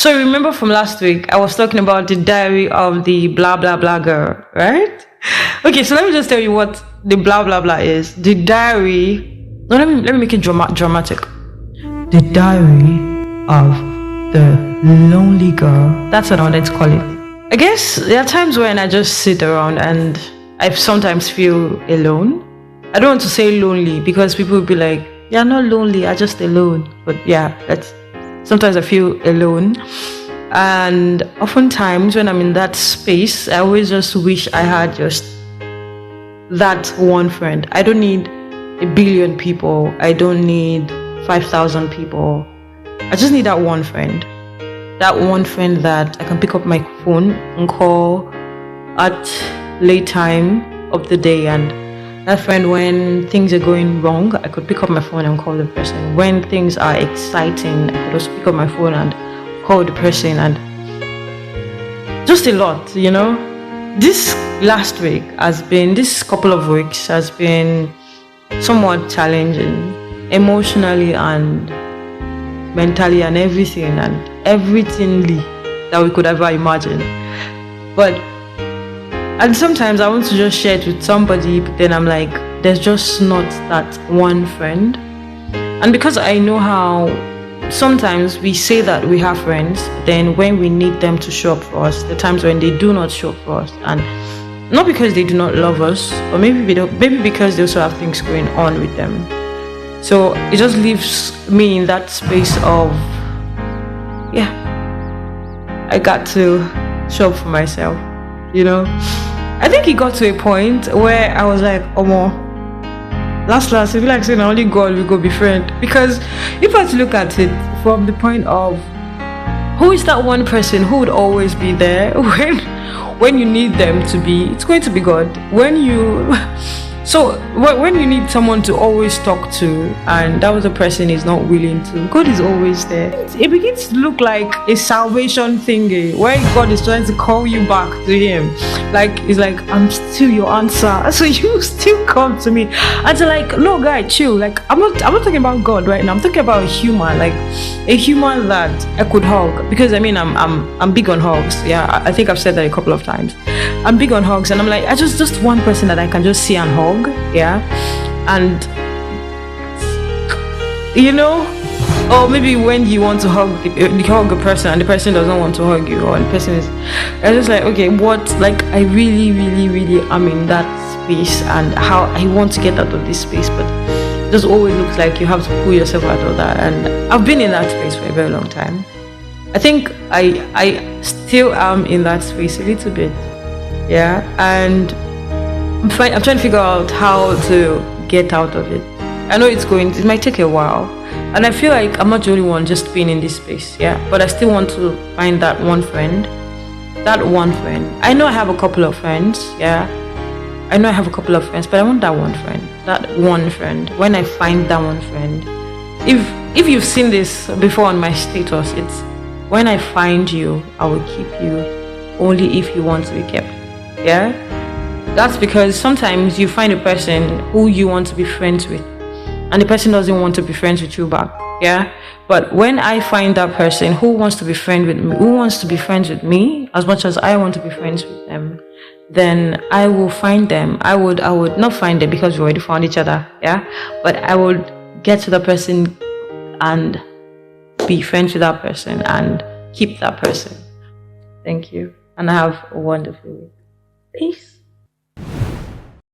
So remember from last week, I was talking about the diary of the blah blah blah girl, right? Okay, so let me just tell you what the blah blah blah is. The diary. No, let me make it dramatic. The diary of the lonely girl. That's what I wanted to call it. I guess there are times when I just sit around and I sometimes feel alone. I don't want to say lonely because people will be like, "You're not lonely, I'm just alone." But yeah, sometimes I feel alone. And oftentimes when I'm in that space, I always just wish I had just that one friend. I don't need a billion people. I don't need 5,000 people. I just need that one friend. That one friend that I can pick up my phone and call at late time of the day. And that friend, when things are going wrong, I could pick up my phone and call the person. When things are exciting, I could also pick up my phone and call the person. And just a lot, you know. This couple of weeks has been somewhat challenging emotionally and mentally and everything that we could ever imagine. And sometimes I want to just share it with somebody, but then I'm like, there's just not that one friend. And because I know how sometimes we say that we have friends, then when we need them to show up for us, the times when they do not show up for us, and not because they do not love us, or maybe because they also have things going on with them. So it just leaves me in that space of, yeah, I got to show up for myself, you know. I think it got to a point where I was like, last, I feel like saying only God will go be friend. Because if I had to look at it from the point of who is that one person who would always be there when you need them to be, it's going to be God. When you need someone to always talk to, and that other person is not willing to, God is always there. It begins to look like a salvation thingy where God is trying to call you back to Him. Like, it's like, I'm still your answer, so you still come to me. And so, like, no, guy, chill. Like, I'm not talking about God right now. I'm talking about a human, like a human that I could hug. Because I mean, I'm big on hugs. Yeah, I think I've said that a couple of times. I'm big on hugs, and I'm like, I just one person that I can just see and hug. Yeah, and you know, or maybe when you want to hug a person and the person doesn't want to hug you, or the person is, I just like, okay, what, like, I really am in that space, and how I want to get out of this space, but it just always looks like you have to pull yourself out of that. And I've been in that space for a very long time. I think I still am in that space a little bit, yeah, and I'm trying to figure out how to get out of it. I know it might take a while, and I feel like I'm not the only one just being in this space, yeah, but I still want to find that one friend. I know I have a couple of friends, yeah, but I want that one friend. When I find that one friend, if you've seen this before on my status, it's, when I find you, I will keep you only if you want to be kept, yeah. That's because sometimes you find a person who you want to be friends with, and the person doesn't want to be friends with you back, yeah. But when I find that person who wants to be friends with me as much as I want to be friends with them, then I will find them. I would not find them because we already found each other, yeah. But I would get to the person and be friends with that person and keep that person. Thank you, and have a wonderful week. Peace.